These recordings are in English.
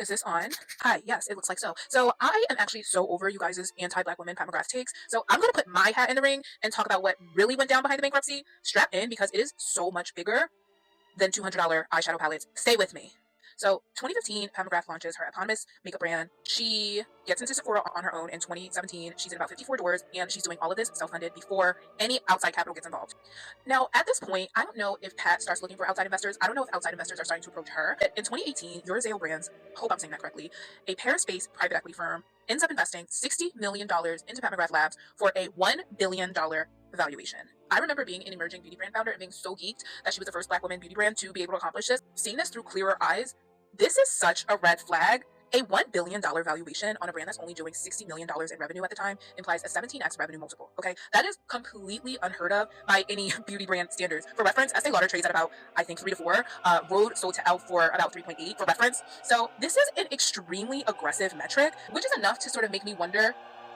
Is this on? Hi, yes, it looks like so. So I am actually so over you guys' anti-black women McGrath takes. So I'm going to put my hat in the ring and talk about what really went down behind the bankruptcy. Strap in because it is so much bigger than $200 eyeshadow palettes. Stay with me. So 2015, Pam McGrath launches her eponymous makeup brand. She gets into Sephora on her own in 2017. She's in about 54 doors, and she's doing all of this self-funded before any outside capital gets involved. Now, at this point, I don't know if Pat starts looking for outside investors. I don't know if outside investors are starting to approach her. In 2018, Eurozale Brands, hope I'm saying that correctly, a Paris-based private equity firm ends up investing $60 million into Pat McGrath Labs for a $1 billion valuation. I remember being an emerging beauty brand founder and being so geeked that she was the first black woman beauty brand to be able to accomplish this. Seeing this through clearer eyes, this is such a red flag. A $1 billion valuation on a brand that's only doing $60 million in revenue at the time implies a 17x revenue multiple, okay? That is completely unheard of by any beauty brand standards. For reference, Estee Lauder trades at about, I think, 3 to 4. Rhode sold to Elle for about 3.8 for reference. So this is an extremely aggressive metric, which is enough to sort of make me wonder,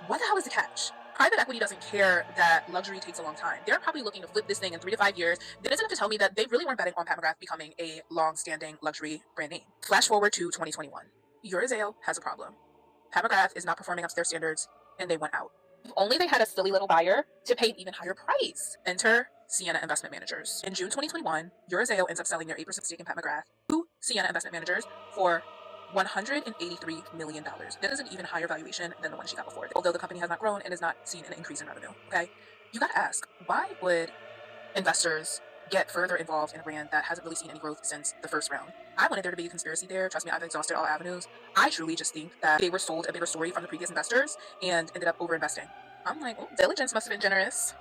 what the hell is the catch? Private equity doesn't care that luxury takes a long time. They're probably looking to flip this thing in 3 to 5 years. That is enough to tell me that they really weren't betting on Pat McGrath becoming a long-standing luxury brand name. Flash forward to 2021. Eurozale has a problem. Pat McGrath is not performing up to their standards, and they went out. If only they had a silly little buyer to pay an even higher price. Enter Sienna Investment Managers. In June 2021, Eurozale ends up selling their 8% stake in Pat McGrath to Sienna Investment Managers for $183 million. That is an even higher valuation than the one she got before, although the company has not grown and has not seen an increase in revenue, okay? You gotta ask, why would investors get further involved in a brand that hasn't really seen any growth since the first round? I wanted there to be a conspiracy there. Trust me, I've exhausted all avenues. I truly just think that they were sold a bigger story from the previous investors and ended up over-investing. I'm like, oh, diligence must have been generous.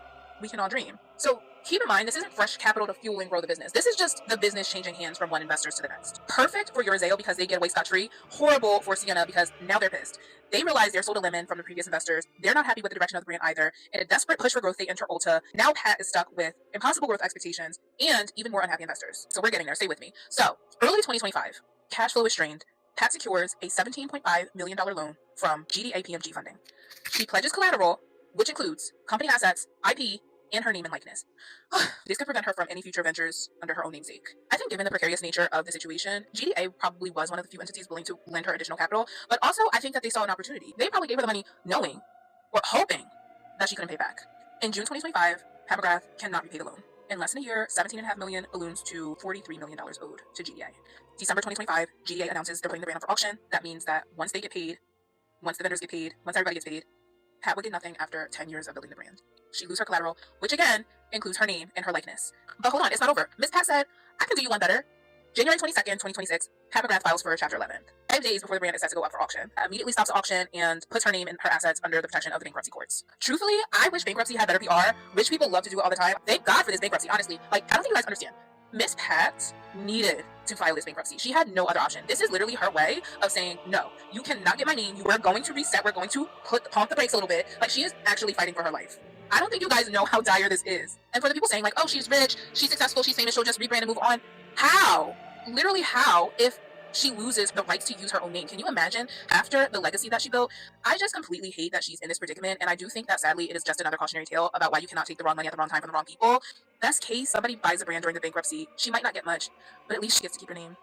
We can all dream. So keep in mind, this isn't fresh capital to fuel and grow the business. This is just the business changing hands from one investor to the next. Perfect for Eurozale because they get away scot-free. Horrible for Sienna because now they're pissed. They realize they're sold a lemon from the previous investors. They're not happy with the direction of the brand either. In a desperate push for growth, they enter Ulta. Now Pat is stuck with impossible growth expectations and even more unhappy investors. So we're getting there. Stay with me. So early 2025, cash flow is strained. Pat secures a $17.5 million loan from GDA PMG funding. She pledges collateral, which includes company assets, IP, and her name and likeness. This could prevent her from any future ventures under her own namesake. I think given the precarious nature of the situation, GDA probably was one of the few entities willing to lend her additional capital, but also I think that they saw an opportunity. They probably gave her the money knowing or hoping that she couldn't pay back. In June 2025, Pat McGrath cannot repay the loan. In less than a year, $17.5 million balloons to $43 million owed to GDA. December 2025, GDA announces they're putting the brand up for auction. That means that once they get paid, once the vendors get paid, once everybody gets paid, Pat would get nothing after 10 years of building the brand. She loses her collateral, which again includes her name and her likeness. But hold on, it's not over. Miss Pat said, I can do you one better. January 22nd, 2026, Pat McGrath files for Chapter 11. 5 days before the brand is set to go up for auction, immediately stops the auction and puts her name and her assets under the protection of the bankruptcy courts. Truthfully, I wish bankruptcy had better PR. Rich people love to do it all the time. Thank God for this bankruptcy, honestly. Like, I don't think you guys understand. Miss Pat needed to file this bankruptcy. She had no other option. This is literally her way of saying, no, you cannot get my name. You are going to reset. We're going to pump the brakes a little bit. Like, she is actually fighting for her life. I don't think you guys know how dire this is. And for the people saying like, oh, she's rich, she's successful, she's famous, she'll just rebrand and move on. How? Literally how if she loses the rights to use her own name? Can you imagine after the legacy that she built? I just completely hate that she's in this predicament. And I do think that sadly it is just another cautionary tale about why you cannot take the wrong money at the wrong time from the wrong people. Best case, somebody buys a brand during the bankruptcy. She might not get much, but at least she gets to keep her name.